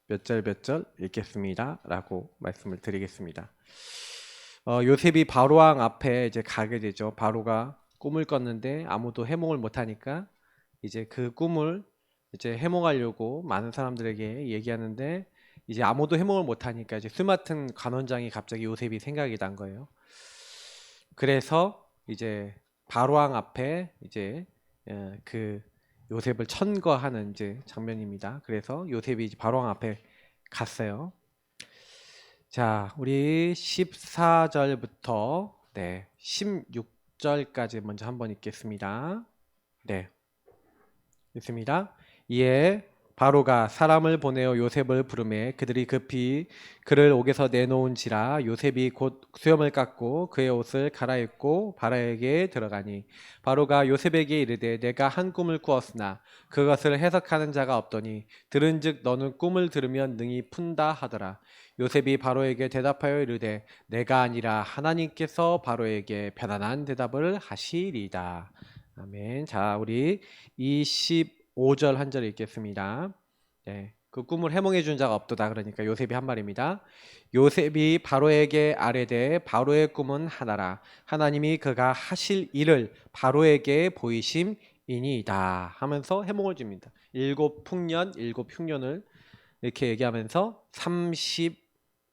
몇 절 몇 절 읽겠습니다 라고 말씀을 드리겠습니다. 요셉이 바로왕 앞에 이제 가게 되죠. 바로가 꿈을 꿨는데 아무도 해몽을 못하니까 이제 그 꿈을 이제 해몽하려고 많은 사람들에게 얘기하는데 이제 아무도 해몽을 못하니까 이제 술 맡은 관원장이 갑자기 요셉이 생각이 난 거예요. 그래서 이제 바로왕 앞에 이제 그 요셉을 천거하는 이제 장면입니다. 그래서 요셉이 이제 바로왕 앞에 갔어요. 자, 우리 14절부터 16절까지 먼저 한번 읽겠습니다. 네, 읽습니다. 이에 바로가 사람을 보내어 요셉을 부르매 그들이 급히 그를 옥에서 내놓은지라 요셉이 곧 수염을 깎고 그의 옷을 갈아입고 바로에게 들어가니 바로가 요셉에게 이르되 내가 한 꿈을 꾸었으나 그것을 해석하는 자가 없더니 들은즉 너는 꿈을 들으면 능히 푼다 하더라. 요셉이 바로에게 대답하여 이르되 내가 아니라 하나님께서 바로에게 편안한 대답을 하시리이다. 아멘. 자, 우리 25절 한 절 읽겠습니다. 네, 그 꿈을 해몽해 준 자가 없도다. 그러니까 요셉이 한 말입니다. 요셉이 바로에게 아뢰되 바로의 꿈은 하나라. 하나님이 그가 하실 일을 바로에게 보이심이니이다 하면서 해몽을 줍니다. 일곱 흉년을 이렇게 얘기하면서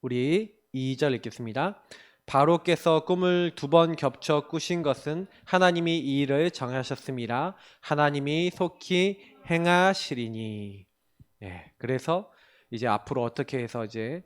우리 2절 읽겠습니다. 바로께서 꿈을 2번 겹쳐 꾸신 것은 하나님이 이 일을 정하셨습니다. 하나님이 속히 행하시리니. 그래서 이제 앞으로 어떻게 해서 이제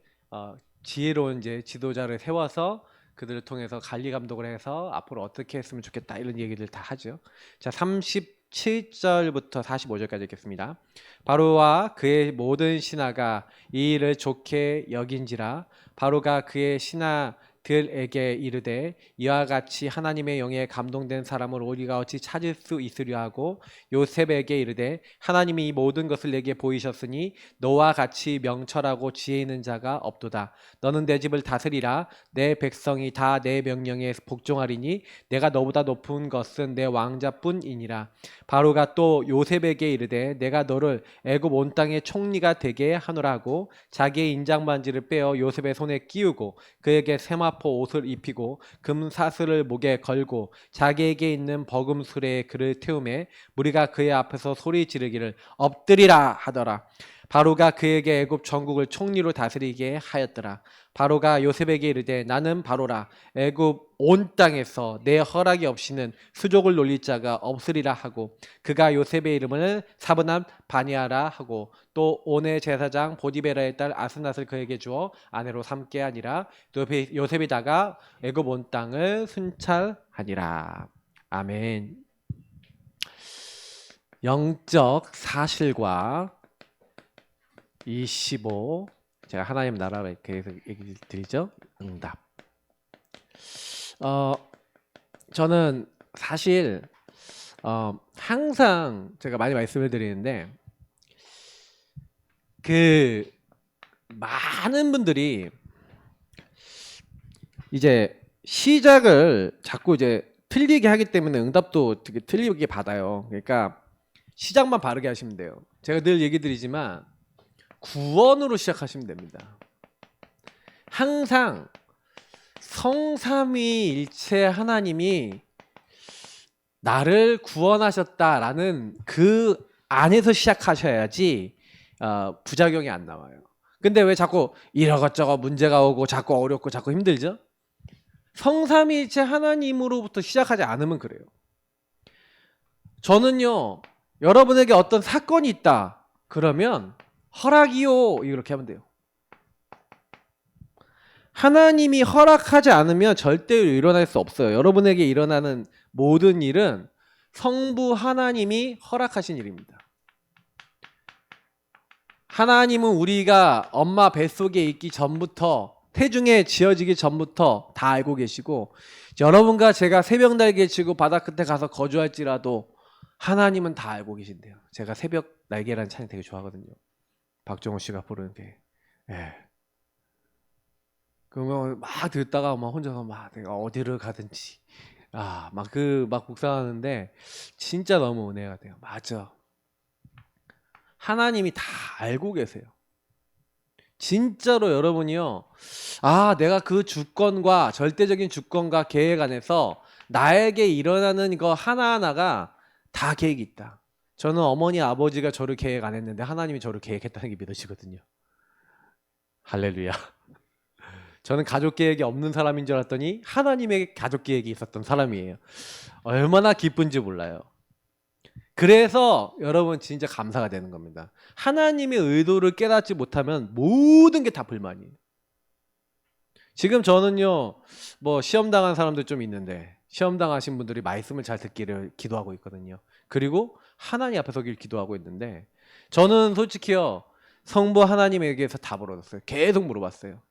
지혜로운 이제 지도자를 세워서 그들을 통해서 관리 감독을 해서 앞으로 어떻게 했으면 좋겠다 이런 얘기를 다 하죠. 자, 37절부터 45절까지 읽겠습니다. 바로와 그의 모든 신하가 이 일을 좋게 여긴지라 바로가 그의 신하들에게 이르되 이와 같이 하나님의 영에 감동된 사람을 우리가 어찌 찾을 수 있으려 하고 요셉에게 이르되 하나님이 이 모든 것을 내게 보이셨으니 너와 같이 명철하고 지혜 있는 자가 없도다. 너는 내 집을 다스리라. 내 백성이 다 내 명령에 복종하리니 내가 너보다 높은 것은 내 왕자뿐이니라. 바로가 또 요셉에게 이르되 내가 너를 애굽 온 땅의 총리가 되게 하노라고 자기의 인장반지를 빼어 요셉의 손에 끼우고 그에게 세마포 옷을 입히고 금사슬을 목에 걸고 자기에게 있는 버금술에 그를 태우매 무리가 그의 앞에서 소리 지르기를 엎드리라 하더라. 바로가 그에게 애굽 전국을 총리로 다스리게 하였더라. 바로가 요셉에게 이르되 나는 바로라. 애굽 온 땅에서 내 허락이 없이는 수족을 놀릴 자가 없으리라 하고 그가 요셉의 이름을 사브낫 바니아라 하고 또 온의 제사장 보디베라의 딸 아스낫을 그에게 주어 아내로 삼게 하니라. 요셉이 다가 애굽 온 땅을 순찰하니라. 아멘. 영적 사실과 25 제가 하나님 나라를 계속 얘기 드리죠. 응답. 저는 사실 항상 제가 많이 말씀을 드리는데 그 많은 분들이 이제 시작을 자꾸 이제 틀리게 하기 때문에 응답도 되게 틀리게 받아요. 그러니까 시작만 바르게 하시면 돼요. 제가 늘 얘기 드리지만 구원으로 시작하시면 됩니다. 항상 성삼위일체 하나님이 나를 구원하셨다라는 그 안에서 시작하셔야지 부작용이 안 나와요. 근데 왜 자꾸 이러고저러 문제가 오고 자꾸 어렵고 자꾸 힘들죠? 성삼위일체 하나님으로부터 시작하지 않으면 그래요. 저는요, 여러분에게 어떤 사건이 있다 그러면 허락이요 이렇게 하면 돼요. 하나님이 허락하지 않으면 절대로 일어날 수 없어요. 여러분에게 일어나는 모든 일은 성부 하나님이 허락하신 일입니다. 하나님은 우리가 엄마 뱃속에 있기 전부터 태중에 지어지기 전부터 다 알고 계시고 여러분과 제가 새벽 날개 치고 바다 끝에 가서 거주할지라도 하나님은 다 알고 계신대요. 제가 새벽 날개라는 찬양 되게 좋아하거든요. 박정호 씨가 부르는 게. 그러면 막 듣다가 막 혼자서 막 내가 어디를 가든지 막 묵상하는데 진짜 너무 은혜가 돼요. 맞아. 하나님이 다 알고 계세요. 진짜로 여러분이요. 아, 내가 그 주권과 절대적인 주권과 계획 안에서 나에게 일어나는 거 하나하나가 다 계획이 있다. 저는 어머니 아버지가 저를 계획 안 했는데 하나님이 저를 계획했다는 게 믿어지거든요. 할렐루야. 저는 가족 계획이 없는 사람인 줄 알았더니 하나님의 가족 계획이 있었던 사람이에요. 얼마나 기쁜지 몰라요. 그래서 여러분 진짜 감사가 되는 겁니다. 하나님의 의도를 깨닫지 못하면 모든 게 다 불만이에요. 지금 저는요, 뭐 시험 당한 사람들 좀 있는데 시험 당하신 분들이 말씀을 잘 듣기를 기도하고 있거든요. 그리고 하나님 앞에 서길 기도하고 있는데 저는 솔직히요, 성부 하나님에게서 답을 얻었어요. 계속 물어봤어요.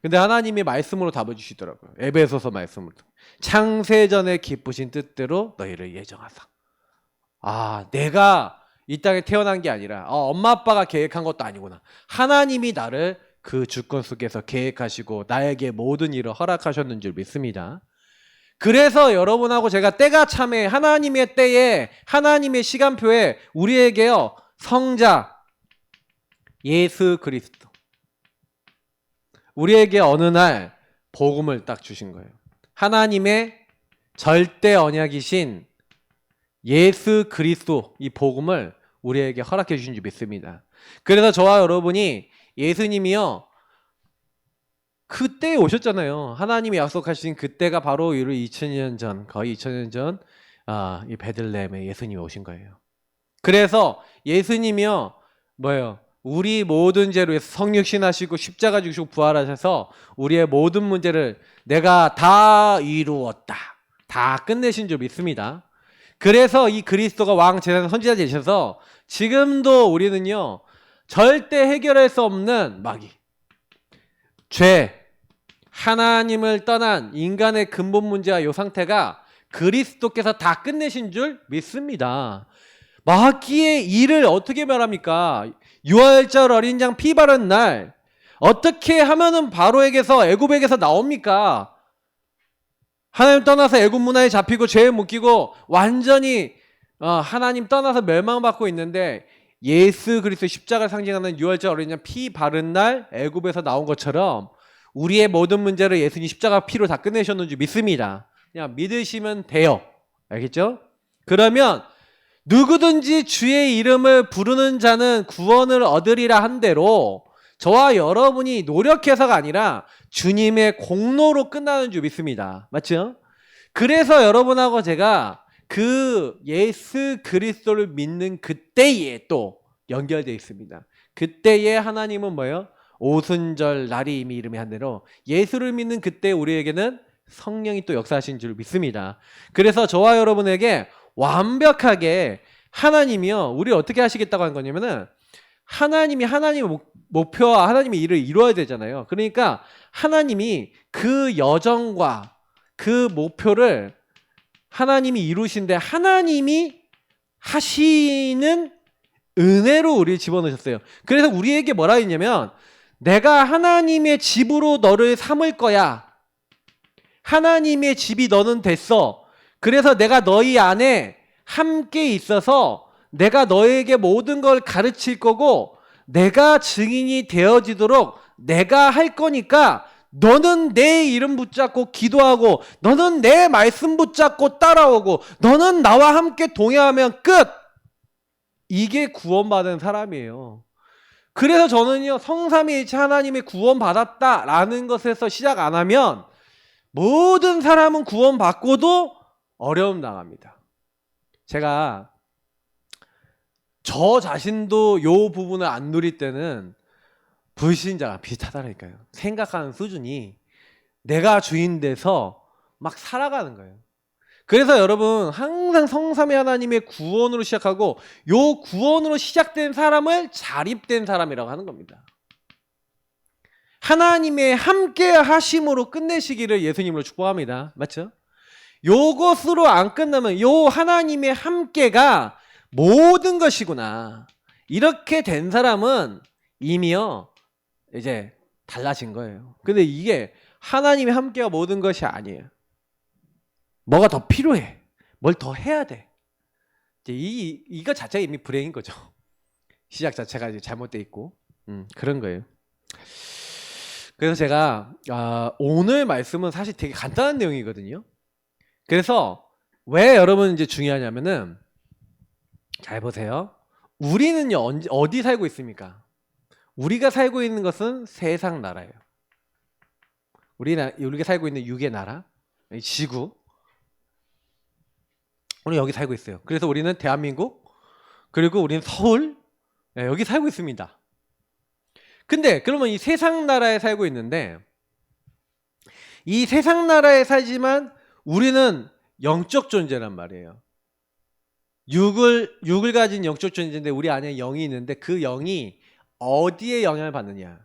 근데 하나님이 말씀으로 답을 주시더라고요. 에베소서 말씀으로. 창세전에 기쁘신 뜻대로 너희를 예정하사. 아, 내가 이 땅에 태어난 게 아니라 엄마 아빠가 계획한 것도 아니구나. 하나님이 나를 그 주권 속에서 계획하시고 나에게 모든 일을 허락하셨는 줄 믿습니다. 그래서 여러분하고 제가 때가 참에 하나님의 때에 하나님의 시간표에 우리에게요, 성자 예수 그리스도 우리에게 어느 날 복음을 딱 주신 거예요. 하나님의 절대 언약이신 예수 그리스도 이 복음을 우리에게 허락해 주신 줄 믿습니다. 그래서 저와 여러분이 예수님이요, 그때에 오셨잖아요. 하나님이 약속하신 그때가 바로 2000년 전, 거의 2000년 전 이 베들레헴에 예수님이 오신 거예요. 그래서 예수님이요, 뭐예요? 우리 모든 죄로 성육신하시고 십자가 죽으시고 부활하셔서 우리의 모든 문제를 내가 다 이루었다, 다 끝내신 줄 믿습니다. 그래서 이 그리스도가 왕 제사장 선지자 되셔서 지금도 우리는요, 절대 해결할 수 없는 마귀, 죄, 하나님을 떠난 인간의 근본 문제와 이 상태가 그리스도께서 다 끝내신 줄 믿습니다. 마귀의 일을 어떻게 말합니까? 유월절 어린 양 피 바른 날 어떻게 하면은 바로에게서 애굽에게서 나옵니까? 하나님 떠나서 애굽 문화에 잡히고 죄에 묶이고 완전히 하나님 떠나서 멸망받고 있는데 예수 그리스도 십자가를 상징하는 유월절 어린 양 피 바른 날 애굽에서 나온 것처럼 우리의 모든 문제를 예수님 십자가 피로 다 끝내셨는지 믿습니다. 그냥 믿으시면 돼요. 알겠죠? 그러면 누구든지 주의 이름을 부르는 자는 구원을 얻으리라 한 대로 저와 여러분이 노력해서가 아니라 주님의 공로로 끝나는 줄 믿습니다. 맞죠? 그래서 여러분하고 제가 그 예수 그리스도를 믿는 그때에 또 연결되어 있습니다. 그때에 하나님은 뭐예요? 오순절 날이 이미 이름이 한 대로 예수를 믿는 그때 우리에게는 성령이 또 역사하신 줄 믿습니다. 그래서 저와 여러분에게 완벽하게 하나님이요, 우리 어떻게 하시겠다고 하는 거냐면은 하나님이 하나님의 목표와 하나님의 일을 이루어야 되잖아요. 그러니까 하나님이 그 여정과 그 목표를 하나님이 이루신데 하나님이 하시는 은혜로 우리를 집어넣으셨어요. 그래서 우리에게 뭐라 했냐면 내가 하나님의 집으로 너를 삼을 거야. 하나님의 집이 너는 됐어. 그래서 내가 너희 안에 함께 있어서 내가 너에게 모든 걸 가르칠 거고 내가 증인이 되어지도록 내가 할 거니까 너는 내 이름 붙잡고 기도하고 너는 내 말씀 붙잡고 따라오고 너는 나와 함께 동행하면 끝! 이게 구원받은 사람이에요. 그래서 저는요, 성삼위일체 하나님의 구원받았다라는 것에서 시작 안 하면 모든 사람은 구원받고도 어려움 당합니다. 제가 저 자신도 요 부분을 안 누릴 때는 불신자가 비슷하다니까요. 생각하는 수준이 내가 주인 돼서 막 살아가는 거예요. 그래서 여러분 항상 성삼위 하나님의 구원으로 시작하고 요 구원으로 시작된 사람을 자립된 사람이라고 하는 겁니다. 하나님의 함께 하심으로 끝내시기를 예수님으로 축복합니다. 맞죠? 요것으로 안 끝나면 요 하나님의 함께가 모든 것이구나. 이렇게 된 사람은 이미요 이제 달라진 거예요. 근데 이게 하나님의 함께가 모든 것이 아니에요. 뭐가 더 필요해. 뭘 더 해야 돼. 이제 이거 자체가 이미 불행인 거죠. 시작 자체가 이제 잘못돼 있고 그런 거예요. 그래서 제가 오늘 말씀은 사실 되게 간단한 내용이거든요. 그래서 왜 여러분 이제 중요하냐면은 잘 보세요. 우리는요 어디 살고 있습니까? 우리가 살고 있는 것은 세상 나라예요. 우리가 살고 있는 육의 나라, 이 지구. 우리 여기 살고 있어요. 그래서 우리는 대한민국, 그리고 우리는 서울, 여기 살고 있습니다. 근데 그러면 이 세상 나라에 살고 있는데 이 세상 나라에 살지만 우리는 영적 존재란 말이에요. 육을 가진 영적 존재인데 우리 안에 영이 있는데 그 영이 어디에 영향을 받느냐.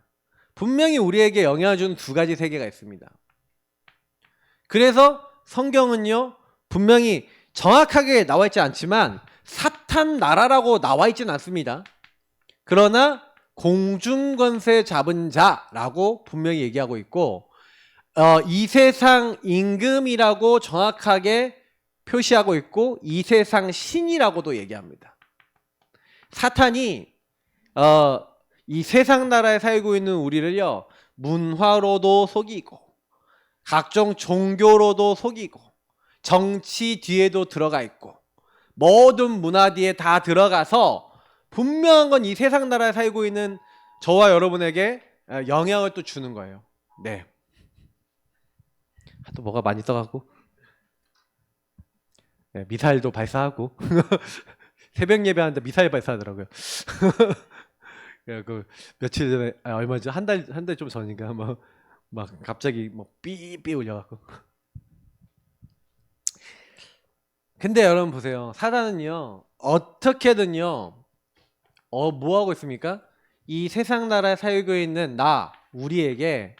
분명히 우리에게 영향을 주는 두 가지 세계가 있습니다. 그래서 성경은요 분명히 정확하게 나와 있지 않지만 사탄 나라라고 나와 있지는 않습니다. 그러나 공중권세 잡은 자라고 분명히 얘기하고 있고 이 세상 임금이라고 정확하게 표시하고 있고 이 세상 신이라고도 얘기합니다. 사탄이 이 세상 나라에 살고 있는 우리를요 문화로도 속이고 각종 종교로도 속이고 정치 뒤에도 들어가 있고 모든 문화 뒤에 다 들어가서 분명한 건 이 세상 나라에 살고 있는 저와 여러분에게 영향을 또 주는 거예요. 네. 또 뭐가 많이 써갖고 네, 미사일도 발사하고 새벽 예배하는데 미사일 발사하더라고요. 그 며칠 전에 얼마지 한 달 좀 전인가 막 갑자기 뭐 삐삐 울려갖고. 근데 여러분 보세요. 사단은요 어떻게든요 뭐 하고 있습니까? 이 세상 나라에 살고 있는 우리에게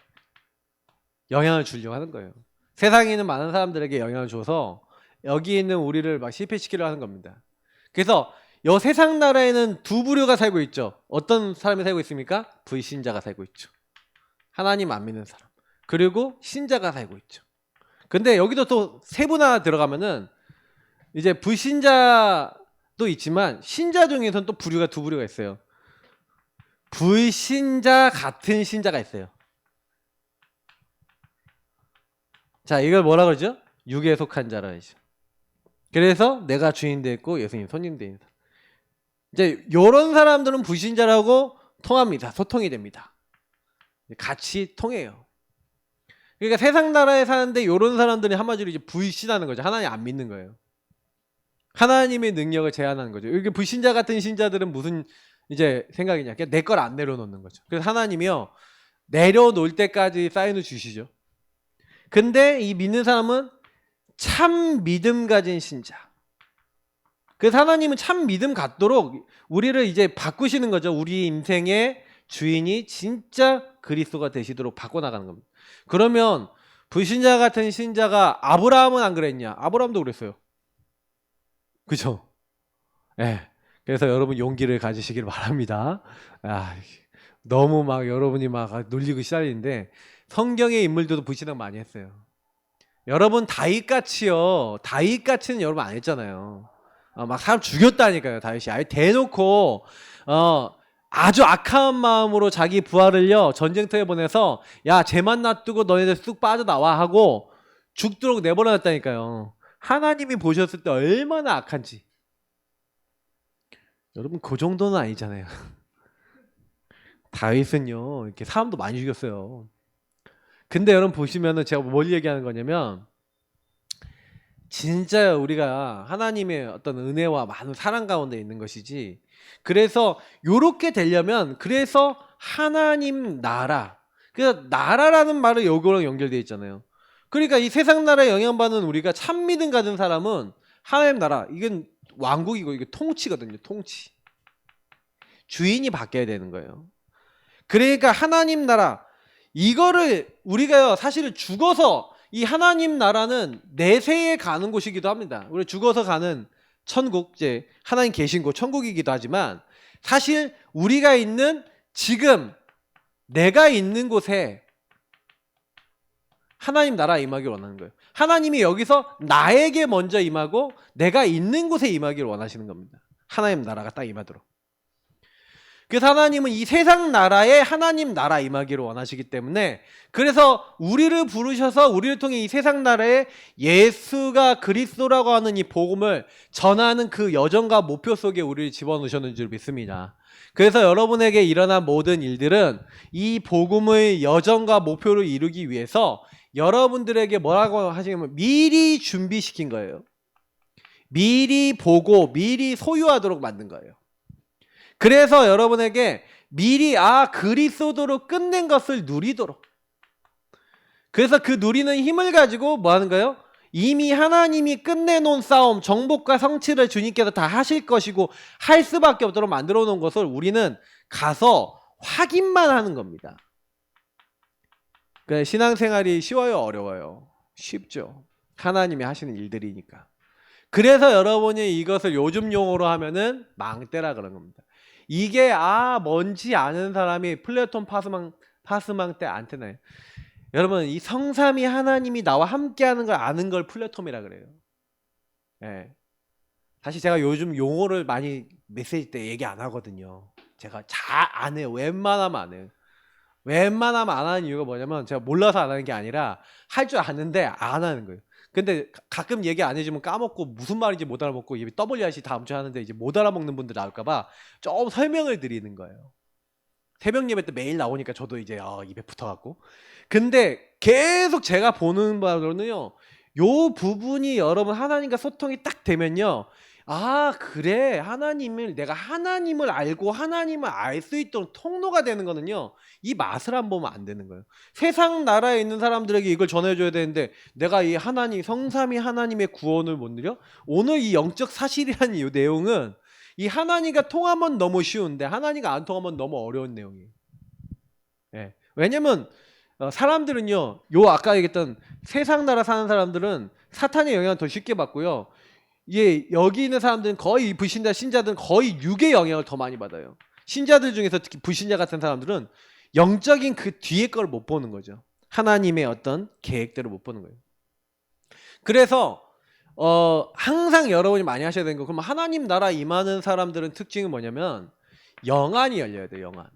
영향을 주려고 하는 거예요. 세상에 있는 많은 사람들에게 영향을 줘서 여기 있는 우리를 막 실패시키려 하는 겁니다. 그래서 이 세상 나라에는 두 부류가 살고 있죠. 어떤 사람이 살고 있습니까? 불신자가 살고 있죠. 하나님 안 믿는 사람. 그리고 신자가 살고 있죠. 근데 여기도 또 세분화 들어가면은 이제 불신자도 있지만 신자 중에서는 또 두 부류가 있어요. 불신자 같은 신자가 있어요. 자, 이걸 뭐라 그러죠? 육에 속한 자라 하죠. 그래서 내가 주인 됐고 예수님 손님 됩니다. 이제 요런 사람들은 불신자라고 통합니다. 소통이 됩니다. 같이 통해요. 그러니까 세상 나라에 사는데 요런 사람들이 한마디로 이제 불신하는 거죠. 하나님 안 믿는 거예요. 하나님의 능력을 제한하는 거죠. 이게 불신자 같은 신자들은 무슨 이제 생각이냐? 그냥 내 걸 안 내려놓는 거죠. 그래서 하나님이요 내려놓을 때까지 사인을 주시죠. 근데 이 믿는 사람은 참 믿음 가진 신자. 그래서 하나님은 참 믿음 갖도록 우리를 이제 바꾸시는 거죠. 우리 인생의 주인이 진짜 그리스도가 되시도록 바꿔나가는 겁니다. 그러면 불신자 같은 신자가 아브라함은 안 그랬냐? 아브라함도 그랬어요. 그죠? 네. 그래서 여러분 용기를 가지시길 바랍니다. 너무 막 여러분이 막 놀리고 시달리는데 성경의 인물들도 불신앙 많이 했어요. 여러분 다윗같이요. 다윗같이는 여러분 안 했잖아요. 막 사람 죽였다니까요. 다윗이 아예 대놓고 아주 악한 마음으로 자기 부하를요 전쟁터에 보내서 야 쟤만 놔두고 너네들 쑥 빠져나와 하고 죽도록 내버려놨다니까요. 하나님이 보셨을 때 얼마나 악한지. 여러분 그 정도는 아니잖아요. 다윗은요 이렇게 사람도 많이 죽였어요. 근데 여러분 보시면은 제가 뭘 얘기하는 거냐면 진짜 우리가 하나님의 어떤 은혜와 많은 사랑 가운데 있는 것이지. 그래서 요렇게 되려면 그래서 하나님 나라. 그래서 나라라는 말은 요거랑 연결되어 있잖아요. 그러니까 이 세상 나라에 영향받는 우리가 참 믿음 가진 사람은 하나님 나라. 이건 왕국이고 이게 통치거든요. 통치. 주인이 바뀌어야 되는 거예요. 그러니까 하나님 나라. 이거를 우리가요 사실 죽어서 이 하나님 나라는 내세에 가는 곳이기도 합니다. 우리 죽어서 가는 천국, 이제 하나님 계신 곳 천국이기도 하지만 사실 우리가 있는 지금 내가 있는 곳에 하나님 나라 임하기를 원하는 거예요. 하나님이 여기서 나에게 먼저 임하고 내가 있는 곳에 임하기를 원하시는 겁니다. 하나님 나라가 딱 임하도록. 그래서 하나님은 이 세상 나라에 하나님 나라 임하기를 원하시기 때문에, 그래서 우리를 부르셔서 우리를 통해 이 세상 나라에 예수가 그리스도라고 하는 이 복음을 전하는 그 여정과 목표 속에 우리를 집어넣으셨는 줄 믿습니다. 그래서 여러분에게 일어난 모든 일들은 이 복음의 여정과 목표를 이루기 위해서 여러분들에게 뭐라고 하시냐면 미리 준비시킨 거예요. 미리 보고 미리 소유하도록 만든 거예요. 그래서 여러분에게 미리 그리스도로 끝낸 것을 누리도록, 그래서 그 누리는 힘을 가지고 뭐 하는 거예요? 이미 하나님이 끝내놓은 싸움, 정복과 성취를 주님께서 다 하실 것이고 할 수밖에 없도록 만들어 놓은 것을 우리는 가서 확인만 하는 겁니다. 그러니까 신앙생활이 쉬워요, 어려워요? 쉽죠. 하나님이 하시는 일들이니까. 그래서 여러분이 이것을 요즘 용어로 하면은 망때라 그런 겁니다. 이게 뭔지 아는 사람이 플레톤 파스망 때 안테나예요. 여러분, 이 성삼위 하나님이 나와 함께하는 걸 아는 걸 플레톤이라 그래요. 예. 사실 제가 요즘 용어를 많이 메시지 때 얘기 안 하거든요. 제가 잘 안 해요. 웬만하면 안 해요. 웬만하면 안 하는 이유가 뭐냐면 제가 몰라서 안 하는 게 아니라 할 줄 아는데 안 하는 거예요. 근데 가끔 얘기 안 해주면 까먹고 무슨 말인지 못 알아먹고 WRC 다음 주에 하는데 이제 못 알아먹는 분들 나올까봐 좀 설명을 드리는 거예요. 새벽 예배 때 매일 나오니까 저도 이제 입에 붙어갖고. 근데 계속 제가 보는 바로는요, 요 부분이 여러분 하나님과 소통이 딱 되면요, 그래, 내가 하나님을 알고 하나님을 알 수 있도록 통로가 되는 거는요, 이 맛을 안 보면 안 되는 거예요. 세상 나라에 있는 사람들에게 이걸 전해줘야 되는데 내가 이 하나님, 성삼위 하나님의 구원을 못 누려? 오늘 이 영적 사실이라는 이 내용은 이 하나님과 통하면 너무 쉬운데 하나님과 안 통하면 너무 어려운 내용이에요. 예. 왜냐면 사람들은요, 아까 얘기했던 세상 나라 사는 사람들은 사탄의 영향을 더 쉽게 받고요, 여기 있는 사람들은 거의 불신자, 신자들은 거의 육의 영향을 더 많이 받아요. 신자들 중에서 특히 불신자 같은 사람들은 영적인 그 뒤에 걸 못 보는 거죠. 하나님의 어떤 계획대로 못 보는 거예요. 그래서 항상 여러분이 많이 하셔야 되는 거, 그럼 하나님 나라 임하는 사람들은 특징은 뭐냐면 영안이 열려야 돼요. 영안.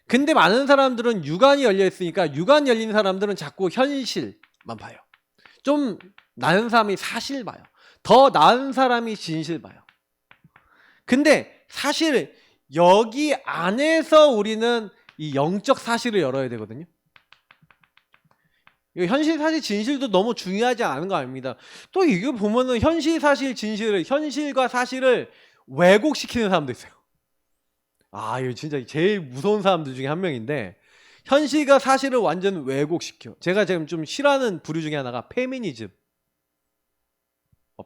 근데 많은 사람들은 육안이 열려 있으니까 육안 열린 사람들은 자꾸 현실만 봐요. 좀 나은 사람이 사실 봐요. 더 나은 사람이 진실 봐요. 근데 사실 여기 안에서 우리는 이 영적 사실을 열어야 되거든요. 현실, 사실, 진실도 너무 중요하지 않은 거 아닙니다. 또 이거 보면은 현실, 사실, 진실을, 현실과 사실을 왜곡시키는 사람도 있어요. 이거 진짜 제일 무서운 사람들 중에 한 명인데, 현실과 사실을 완전 왜곡시켜. 제가 지금 좀 싫어하는 부류 중에 하나가 페미니즘,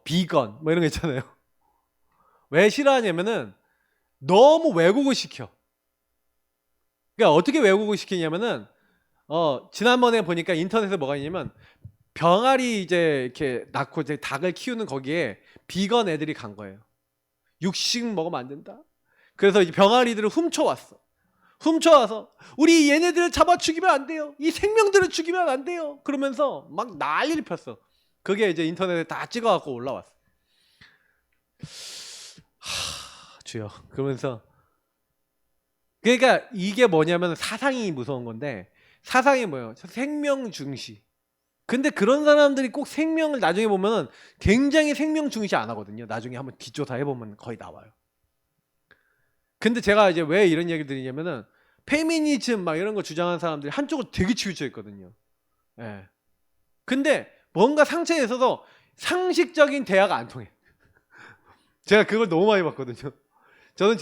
비건 뭐 이런 거 있잖아요. 왜 싫어하냐면은 너무 왜곡을 시켜. 그러니까 어떻게 왜곡을 시키냐면은 지난번에 보니까 인터넷에 뭐가 있냐면 병아리 이제 이렇게 낳고 이제 닭을 키우는 거기에 비건 애들이 간 거예요. 육식 먹으면 안 된다. 그래서 이 병아리들을 훔쳐와서 우리 얘네들을 잡아 죽이면 안 돼요. 이 생명들을 죽이면 안 돼요. 그러면서 막 난리를 폈어. 그게 이제 인터넷에 다 찍어갖고 올라왔어. 주여. 그러면서 그러니까 이게 뭐냐면 사상이 무서운 건데, 사상이 뭐예요? 생명 중시. 근데 그런 사람들이 꼭 생명을 나중에 보면은 굉장히 생명 중시 안 하거든요. 나중에 한번 뒷조사 해보면 거의 나와요. 근데 제가 이제 왜 이런 얘기를 드리냐면은 페미니즘 막 이런 거 주장하는 사람들이 한쪽으로 되게 치우쳐 있거든요. 예. 근데 뭔가 상처에 있어서 상식적인 대화가 안 통해. 제가 그걸 너무 많이 봤거든요. 저는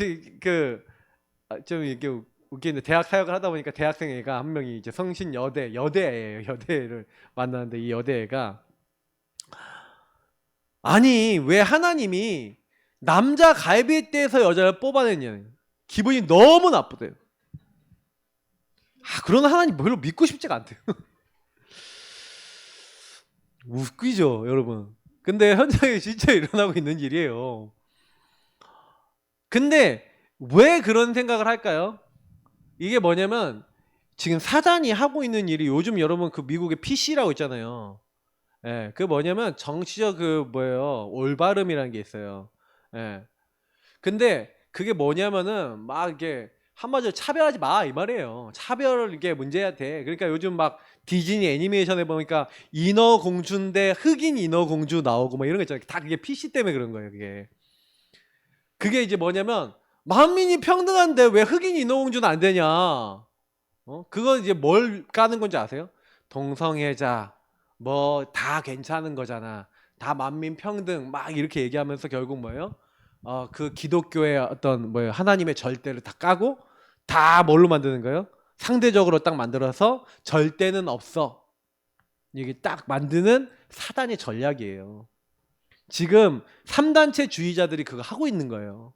좀 이렇게 웃기는데, 대학 사역을 하다 보니까 대학생 애가 한 명이 이제 성신 여대예요. 여대를 만나는데 이 여대애가 왜 하나님이 남자 갈비뼈에서 여자를 뽑아냈냐, 기분이 너무 나쁘대요. 그런 하나님 별로 믿고 싶지가 않대요. 웃기죠, 여러분. 근데 현장에 진짜 일어나고 있는 일이에요. 근데 왜 그런 생각을 할까요? 이게 뭐냐면 지금 사단이 하고 있는 일이, 요즘 여러분 그 미국의 PC라고 있잖아요. 예, 그 뭐냐면 정치적 올바름이라는 게 있어요. 예. 근데 그게 뭐냐면은 막 이게 한마디로 차별하지 마 이 말이에요. 차별 이게 문제야 돼. 그러니까 요즘 막 디즈니 애니메이션에 보니까 인어공주인데 흑인 인어공주 나오고 뭐 이런 거 있잖아요. 다 그게 PC 때문에 그런 거예요. 그게 이제 뭐냐면 만민이 평등한데 왜 흑인 인어공주는 안 되냐? 그건 이제 뭘 까는 건지 아세요? 동성애자 뭐 다 괜찮은 거잖아. 다 만민 평등 막 이렇게 얘기하면서 결국 뭐예요? 그 기독교의 어떤 뭐예요? 하나님의 절대를 다 까고 다 뭘로 만드는 거예요? 상대적으로 딱 만들어서 절대는 없어. 이게 딱 만드는 사단의 전략이에요. 지금 3단체 주의자들이 그거 하고 있는 거예요.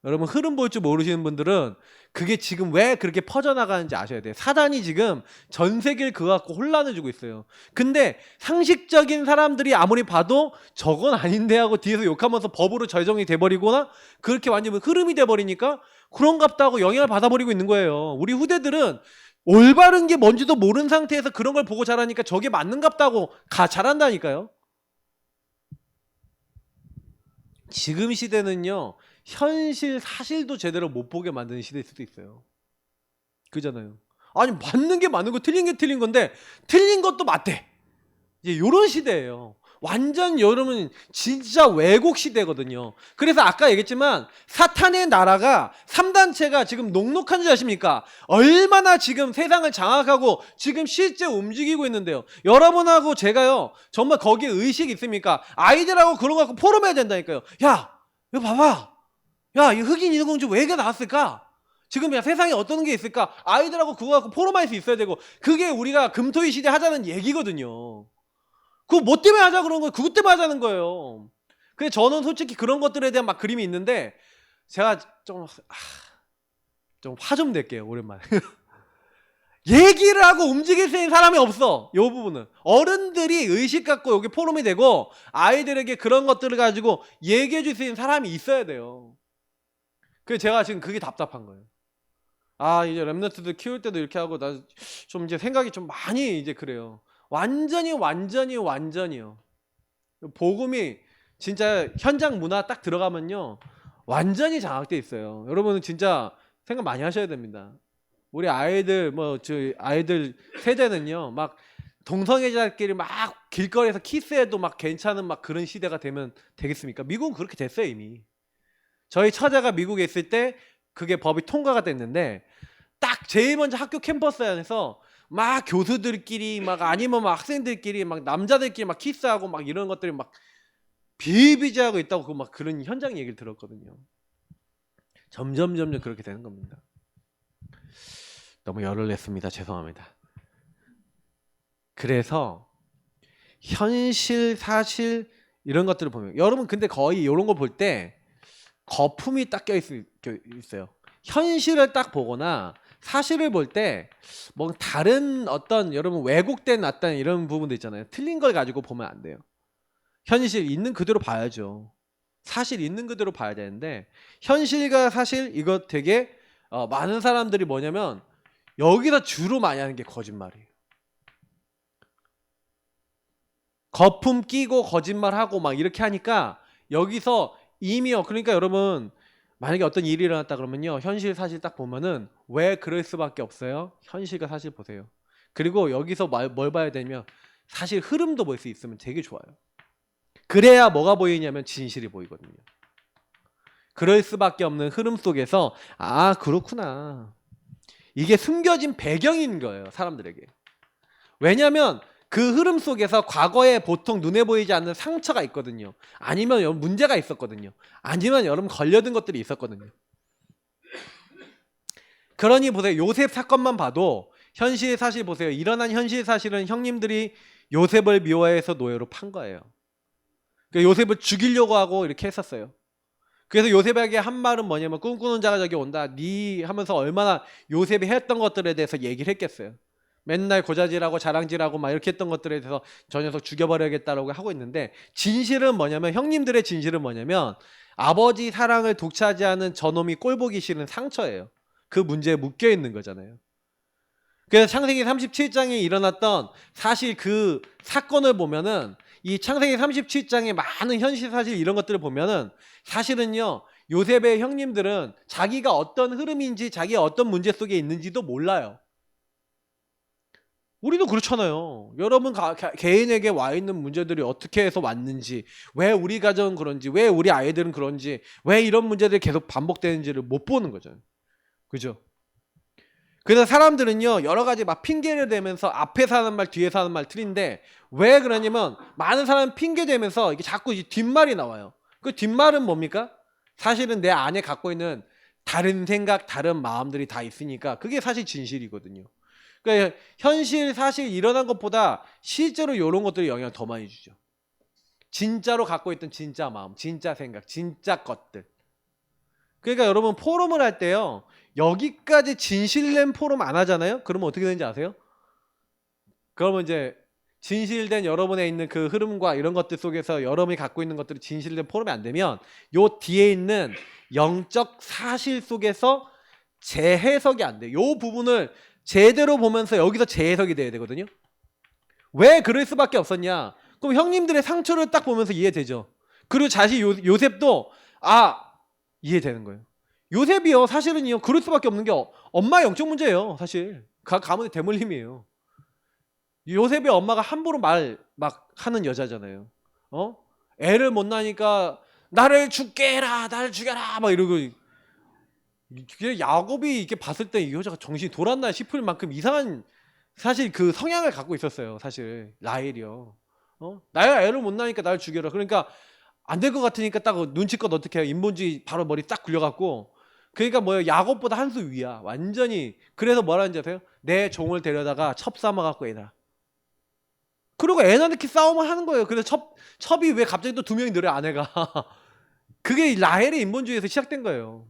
여러분 흐름 볼 줄 모르시는 분들은 그게 지금 왜 그렇게 퍼져나가는지 아셔야 돼요. 사단이 지금 전 세계를 그거 갖고 혼란을 주고 있어요. 근데 상식적인 사람들이 아무리 봐도 저건 아닌데 하고 뒤에서 욕하면서 법으로 절정이 돼버리거나 그렇게 완전 흐름이 돼버리니까 그런갑다 하고 영향을 받아버리고 있는 거예요. 우리 후대들은 올바른 게 뭔지도 모르는 상태에서 그런 걸 보고 자라니까 저게 맞는갑다 하고 자란다니까요. 지금 시대는요. 현실 사실도 제대로 못 보게 만드는 시대일 수도 있어요. 그잖아요. 아니 맞는 게 맞는 거 틀린 게 틀린 건데 틀린 것도 맞대. 이제 이런 시대예요. 완전 여러분 진짜 왜곡 시대거든요. 그래서 아까 얘기했지만 사탄의 나라가 3단체가 지금 녹록한 줄 아십니까? 얼마나 지금 세상을 장악하고 지금 실제 움직이고 있는데요. 여러분하고 제가요 정말 거기에 의식 있습니까? 아이들하고 그런 거 갖고 포럼해야 된다니까요. 야 이거 봐봐. 야, 이 흑인 인어공주 왜 이게 나왔을까? 지금 야 세상에 어떤 게 있을까? 아이들하고 그거 갖고 포럼할 수 있어야 되고 그게 우리가 금토일 시대 하자는 얘기거든요. 그거 뭐 때문에 하자 그런 거예요? 그것 때문에 하자는 거예요. 근데 저는 솔직히 그런 것들에 대한 막 그림이 있는데 제가 좀 화 좀 낼게요 오랜만에. 얘기를 하고 움직일 수 있는 사람이 없어. 이 부분은 어른들이 의식 갖고 여기 포럼이 되고 아이들에게 그런 것들을 가지고 얘기해 줄 수 있는 사람이 있어야 돼요. 그래서 제가 지금 그게 답답한 거예요. 이제 랩런트들 키울 때도 이렇게 하고 나 좀 이제 생각이 좀 많이 이제 그래요. 완전히요. 복음이 진짜 현장 문화 딱 들어가면요. 완전히 장악돼 있어요. 여러분은 진짜 생각 많이 하셔야 됩니다. 우리 아이들 아이들 세대는요. 막 동성애자끼리 막 길거리에서 키스해도 막 괜찮은 막 그런 시대가 되면 되겠습니까? 미국은 그렇게 됐어요, 이미. 저희 처자가 미국에 있을 때 그게 법이 통과가 됐는데 딱 제일 먼저 학교 캠퍼스 안에서 막 교수들끼리 막 아니면 막 학생들끼리 막 남자들끼리 막 키스하고 막 이런 것들이 막 비일비재하고 있다고 막 그런 현장 얘기를 들었거든요. 점점 그렇게 되는 겁니다. 너무 열을 냈습니다. 죄송합니다. 그래서 현실 사실 이런 것들을 보면 여러분 근데 거의 이런 거 볼 때 거품이 딱 껴있어요. 현실을 딱 보거나 사실을 볼 때 뭐 다른 어떤 여러분 왜곡된 어떤 이런 부분도 있잖아요. 틀린 걸 가지고 보면 안 돼요. 현실 있는 그대로 봐야죠. 사실 있는 그대로 봐야 되는데 현실과 사실 이거 되게 많은 사람들이 뭐냐면 여기서 주로 많이 하는 게 거짓말이에요. 거품 끼고 거짓말하고 막 이렇게 하니까 여기서 이미요. 그러니까 여러분 만약에 어떤 일이 일어났다 그러면요. 현실 사실 딱 보면은 왜 그럴 수밖에 없어요? 현실과 사실 보세요. 그리고 여기서 뭘 봐야 되냐면 사실 흐름도 볼 수 있으면 되게 좋아요. 그래야 뭐가 보이냐면 진실이 보이거든요. 그럴 수밖에 없는 흐름 속에서 그렇구나. 이게 숨겨진 배경인 거예요. 사람들에게. 왜냐하면 그 흐름 속에서 과거에 보통 눈에 보이지 않는 상처가 있거든요. 아니면 문제가 있었거든요. 아니면 여러분 걸려든 것들이 있었거든요. 그러니 보세요. 요셉 사건만 봐도 현실 사실 보세요. 일어난 현실 사실은 형님들이 요셉을 미워해서 노예로 판 거예요. 그러니까 요셉을 죽이려고 하고 이렇게 했었어요. 그래서 요셉에게 한 말은 뭐냐면 꿈꾸는 자가 저기 온다. 네 하면서 얼마나 요셉이 했던 것들에 대해서 얘기를 했겠어요. 맨날 고자질하고 자랑질하고 막 이렇게 했던 것들에 대해서 저 녀석 죽여버려야겠다라고 하고 있는데 진실은 뭐냐면 형님들의 진실은 뭐냐면 아버지 사랑을 독차지하는 저놈이 꼴보기 싫은 상처예요. 그 문제에 묶여 있는 거잖아요. 그래서 창세기 37장에 일어났던 사실 그 사건을 보면은 이 창세기 37장의 많은 현실 사실 이런 것들을 보면은 사실은요 요셉의 형님들은 자기가 어떤 흐름인지 자기가 어떤 문제 속에 있는지도 몰라요. 우리도 그렇잖아요. 여러분 개인에게 와 있는 문제들이 어떻게 해서 왔는지, 왜 우리 가정은 그런지, 왜 우리 아이들은 그런지, 왜 이런 문제들이 계속 반복되는지를 못 보는 거죠. 그죠? 그래서 사람들은요, 여러 가지 막 핑계를 대면서 앞에서 하는 말, 뒤에서 하는 말 틀린데, 왜 그러냐면, 많은 사람은 핑계 대면서 이게 자꾸 뒷말이 나와요. 그 뒷말은 뭡니까? 사실은 내 안에 갖고 있는 다른 생각, 다른 마음들이 다 있으니까, 그게 사실 진실이거든요. 그러니까 현실 사실 일어난 것보다 실제로 이런 것들이 영향을 더 많이 주죠. 진짜로 갖고 있던 진짜 마음, 진짜 생각, 진짜 것들. 그러니까 여러분 포럼을 할 때요, 여기까지 진실된 포럼 안 하잖아요? 그러면 어떻게 되는지 아세요? 그러면 이제 진실된 여러분의 있는 그 흐름과 이런 것들 속에서 여러분이 갖고 있는 것들이 진실된 포럼이 안 되면 요 뒤에 있는 영적 사실 속에서 재해석이 안 돼요. 요 부분을 제대로 보면서 여기서 재해석이 돼야 되거든요. 왜 그럴 수밖에 없었냐? 그럼 형님들의 상처를 딱 보면서 이해되죠. 그리고 자신 요셉도 이해되는 거예요. 요셉이요 사실은요 그럴 수밖에 없는 게 엄마의 영적 문제예요. 사실 가문의 대물림이에요. 요셉의 엄마가 함부로 말 막 하는 여자잖아요. 애를 못 낳으니까 나를 죽게 해라, 나를 죽여라 막 이러고. 야곱이 이렇게 봤을 때 이 여자가 정신이 돌았나 싶을 만큼 이상한 사실 그 성향을 갖고 있었어요. 사실 라헬이요. 나야 애를 못 낳으니까 나를 죽여라. 그러니까 안 될 것 같으니까 딱 눈치껏 어떻게 해요? 인본주의 바로 머리 딱 굴려갖고. 그러니까 뭐예요? 야곱보다 한 수 위야. 완전히. 그래서 뭐라는지 아세요? 내 종을 데려다가 첩 삼아갖고 애다. 그리고 애 낳기 싸움을 하는 거예요. 그래서 첩이 왜 갑자기 또 2명이 늘어요? 아내가. 그게 라헬의 인본주의에서 시작된 거예요.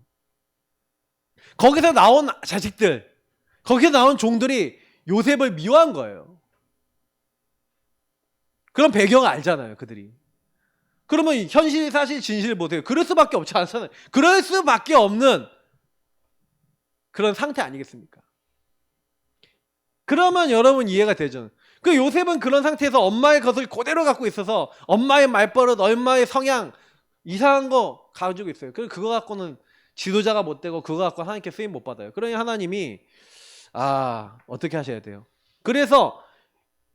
거기서 나온 자식들, 거기서 나온 종들이 요셉을 미워한 거예요. 그런 배경을 알잖아요, 그들이. 그러면 현실, 사실, 진실 보세요. 그럴 수밖에 없지 않잖아요. 그럴 수밖에 없는 그런 상태 아니겠습니까? 그러면 여러분 이해가 되죠. 그 요셉은 그런 상태에서 엄마의 것을 그대로 갖고 있어서 엄마의 말버릇, 엄마의 성향, 이상한 거 가지고 있어요. 그거 갖고는 지도자가 못 되고 그거 갖고 하나님께 쓰임 못 받아요. 그러니 하나님이 어떻게 하셔야 돼요? 그래서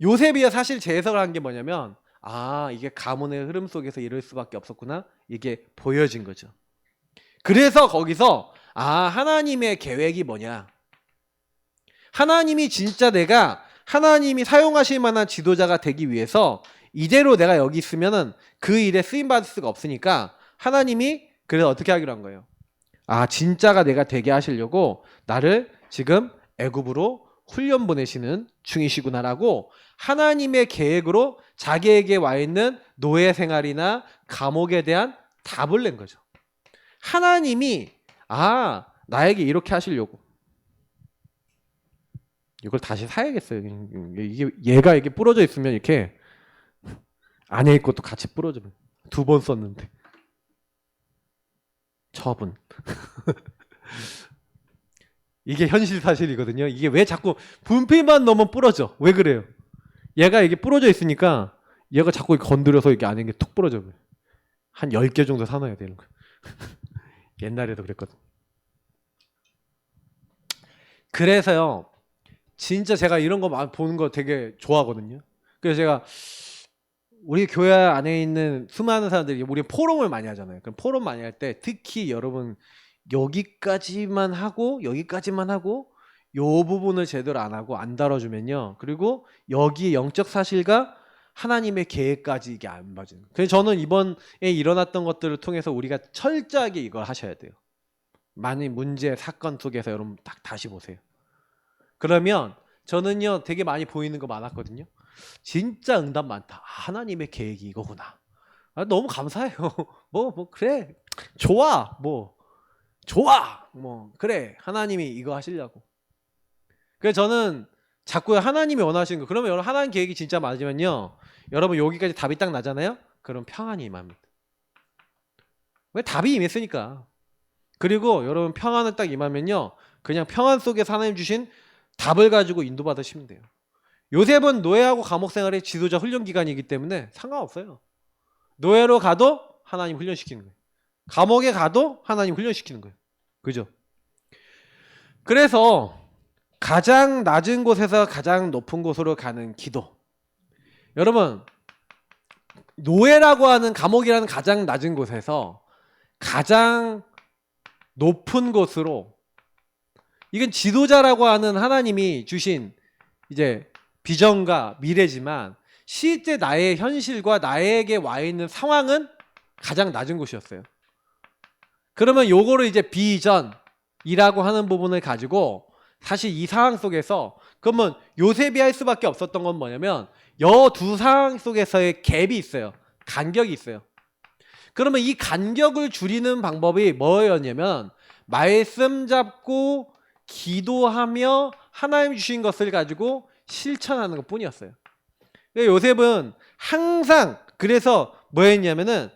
요셉이 사실 재해석을 한 게 뭐냐면 이게 가문의 흐름 속에서 이럴 수밖에 없었구나. 이게 보여진 거죠. 그래서 거기서 하나님의 계획이 뭐냐? 하나님이 진짜 내가 하나님이 사용하실 만한 지도자가 되기 위해서 이대로 내가 여기 있으면은 그 일에 쓰임 받을 수가 없으니까 하나님이 그래서 어떻게 하기로 한 거예요? 진짜가 내가 되게 하시려고 나를 지금 애굽으로 훈련 보내시는 중이시구나라고 하나님의 계획으로 자기에게 와 있는 노예 생활이나 감옥에 대한 답을 낸 거죠. 하나님이 나에게 이렇게 하시려고. 이걸 다시 사야겠어요. 얘가 이게 부러져 있으면 이렇게 안에 있고 또 같이 부러지면 2번 썼는데. 처분. 이게 현실 사실이거든요. 이게 왜 자꾸 분필만 넣으면 부러져? 왜 그래요? 얘가 이게 부러져 있으니까 얘가 자꾸 건드려서 이게 안에 게 툭 부러져. 한 10개 정도 사놔야 되는 거야. 옛날에도 그랬거든. 그래서요. 진짜 제가 이런 거 보는 거 되게 좋아하거든요. 그래서 제가 우리 교회 안에 있는 수많은 사람들이 우리 포럼을 많이 하잖아요. 그럼 포럼 많이 할 때 특히 여러분 여기까지만 하고 요 부분을 제대로 안 하고 안 다뤄주면요. 그리고 여기 영적 사실과 하나님의 계획까지 이게 안 맞아요. 그래서 저는 이번에 일어났던 것들을 통해서 우리가 철저하게 이걸 하셔야 돼요. 많은 문제 사건 속에서 여러분 딱 다시 보세요. 그러면 저는요 되게 많이 보이는 거 많았거든요. 진짜 응답 많다. 하나님의 계획이 이거구나. 너무 감사해요. 그래 좋아 좋아 그래 하나님이 이거 하시려고. 그래서 저는 자꾸 하나님이 원하시는 거 그러면 여러분 하나님 계획이 진짜 맞으면요 여러분 여기까지 답이 딱 나잖아요. 그럼 평안이 임합니다. 왜? 답이 임했으니까. 그리고 여러분 평안을 딱 임하면요 그냥 평안 속에서 하나님 주신 답을 가지고 인도받으시면 돼요. 요셉은 노예하고 감옥 생활의 지도자 훈련 기간이기 때문에 상관없어요. 노예로 가도 하나님 훈련시키는 거예요. 감옥에 가도 하나님 훈련시키는 거예요. 그죠? 그래서 가장 낮은 곳에서 가장 높은 곳으로 가는 기도. 여러분, 노예라고 하는 감옥이라는 가장 낮은 곳에서 가장 높은 곳으로, 이건 지도자라고 하는 하나님이 주신 이제 비전과 미래지만 실제 나의 현실과 나에게 와 있는 상황은 가장 낮은 곳이었어요. 그러면 요거를 이제 비전이라고 하는 부분을 가지고 사실 이 상황 속에서 그러면 요셉이 할 수밖에 없었던 건 뭐냐면 여 두 상황 속에서의 갭이 있어요. 간격이 있어요. 그러면 이 간격을 줄이는 방법이 뭐였냐면 말씀 잡고 기도하며 하나님 주신 것을 가지고 실천하는 것 뿐이었어요. 요셉은 항상 그래서 뭐 했냐면은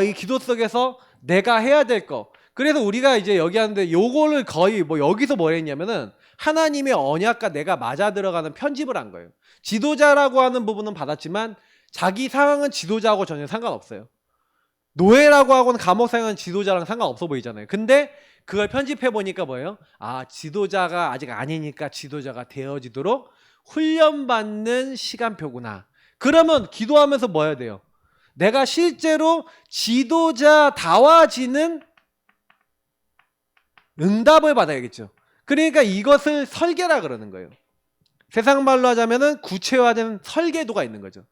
이 기도 속에서 내가 해야 될 거. 그래서 우리가 이제 여기 하는데 요거를 거의 뭐 여기서 뭐 했냐면은 하나님의 언약과 내가 맞아 들어가는 편집을 한 거예요. 지도자라고 하는 부분은 받았지만 자기 상황은 지도자하고 전혀 상관없어요. 노예라고 하고는 감옥 상황은 지도자랑 상관없어 보이잖아요. 근데 그걸 편집해 보니까 뭐예요? 지도자가 아직 아니니까 지도자가 되어지도록 훈련받는 시간표구나. 그러면 기도하면서 뭐 해야 돼요? 내가 실제로 지도자다워지는 응답을 받아야겠죠. 그러니까 이것을 설계라 그러는 거예요. 세상 말로 하자면은 구체화된 설계도가 있는 거죠.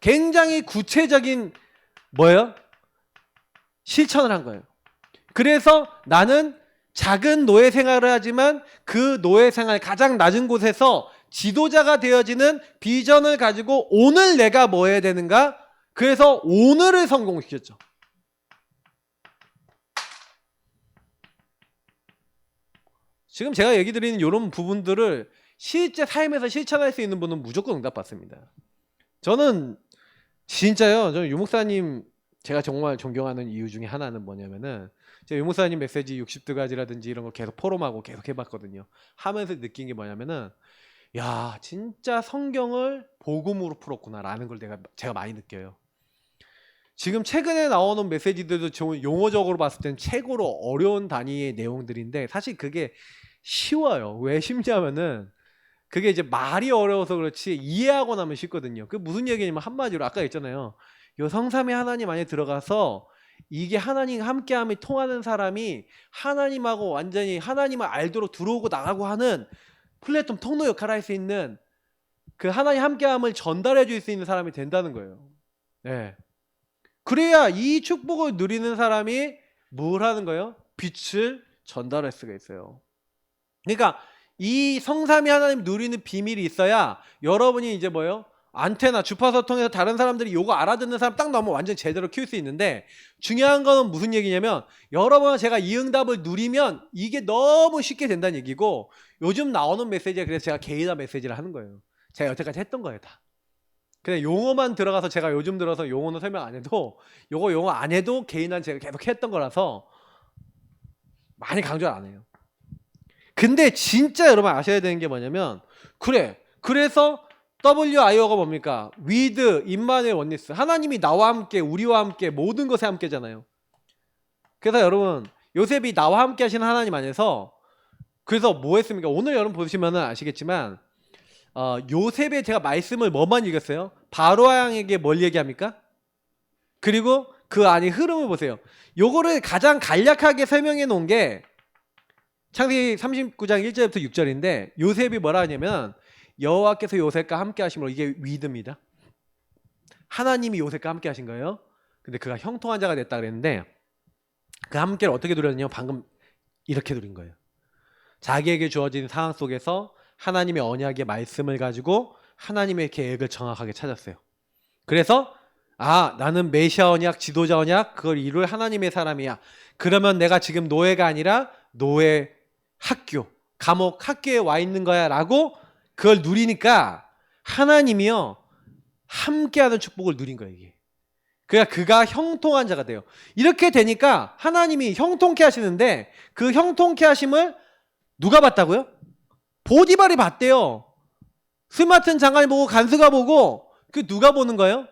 굉장히 구체적인 뭐예요? 실천을 한 거예요. 그래서 나는 작은 노예 생활을 하지만 그 노예 생활 가장 낮은 곳에서 지도자가 되어지는 비전을 가지고 오늘 내가 뭐 해야 되는가? 그래서 오늘을 성공시켰죠. 지금 제가 얘기 드리는 이런 부분들을 실제 삶에서 실천할 수 있는 분은 무조건 응답받습니다. 저는 진짜요. 저는 유목사님 제가 정말 존경하는 이유 중에 하나는 뭐냐면은 제가 유목사님 메시지 60가지라든지 이런 거 계속 포럼하고 계속 해봤거든요. 하면서 느낀 게 뭐냐면은 야 진짜 성경을 복음으로 풀었구나라는 걸 제가 많이 느껴요. 지금 최근에 나오는 메시지들도 용어적으로 봤을 때는 최고로 어려운 단위의 내용들인데 사실 그게 쉬워요. 왜 쉽냐면은 그게 이제 말이 어려워서 그렇지 이해하고 나면 쉽거든요. 그 무슨 얘기냐면 한마디로 아까 했잖아요. 요 성삼위 하나님 안에 들어가서 이게 하나님 함께함이 통하는 사람이 하나님하고 완전히 하나님을 알도록 들어오고 나가고 하는 플랫폼 통로 역할을 할 수 있는 그 하나님 함께함을 전달해 줄 수 있는 사람이 된다는 거예요. 네. 그래야 이 축복을 누리는 사람이 뭘 하는 거예요? 빛을 전달할 수가 있어요. 그러니까 이 성삼위 하나님 누리는 비밀이 있어야 여러분이 이제 뭐예요? 안테나 주파수 통해서 다른 사람들이 요거 알아듣는 사람 딱 나오면 완전 제대로 키울 수 있는데 중요한 거는 무슨 얘기냐면 여러분 제가 이 응답을 누리면 이게 너무 쉽게 된다는 얘기고 요즘 나오는 메시지가 그래서 제가 개인화 메시지를 하는 거예요. 제가 여태까지 했던 거예요 다. 그냥 용어만 들어가서 제가 요즘 들어서 용어는 설명 안 해도 요거 용어 안 해도 개인한 제가 계속 했던 거라서 많이 강조 안 해요. 근데 진짜 여러분 아셔야 되는 게 뭐냐면 그래서 WIO가 뭡니까? with 임마누엘 원리스 하나님이 나와 함께 우리와 함께 모든 것에 함께잖아요. 그래서 여러분 요셉이 나와 함께 하시는 하나님 안에서 그래서 뭐 했습니까? 오늘 여러분 보시면 아시겠지만 요셉의 제가 말씀을 뭐만 읽었어요? 바로 왕에게 뭘 얘기합니까? 그리고 그 안에 흐름을 보세요. 요거를 가장 간략하게 설명해 놓은 게 창세기 39장 1절부터 6절인데 요셉이 뭐라 하냐면 여호와께서 요셉과 함께 하심으로 이게 위드입니다. 하나님이 요셉과 함께 하신 거예요. 근데 그가 형통한 자가 됐다 그랬는데 그 함께를 어떻게 누렸냐면 방금 이렇게 누린 거예요. 자기에게 주어진 상황 속에서 하나님의 언약의 말씀을 가지고 하나님의 계획을 정확하게 찾았어요. 그래서 나는 메시아 언약, 지도자 언약 그걸 이룰 하나님의 사람이야. 그러면 내가 지금 노예가 아니라 노예 학교, 감옥 학교에 와 있는 거야 라고 그걸 누리니까 하나님이요 함께하는 축복을 누린 거예요. 이게. 그러니까 그가 형통한 자가 돼요. 이렇게 되니까 하나님이 형통케 하시는데 그 형통케 하심을 누가 봤다고요? 보디발이 봤대요. 스마튼 장관이 보고 간수가 보고 그 누가 보는 거예요?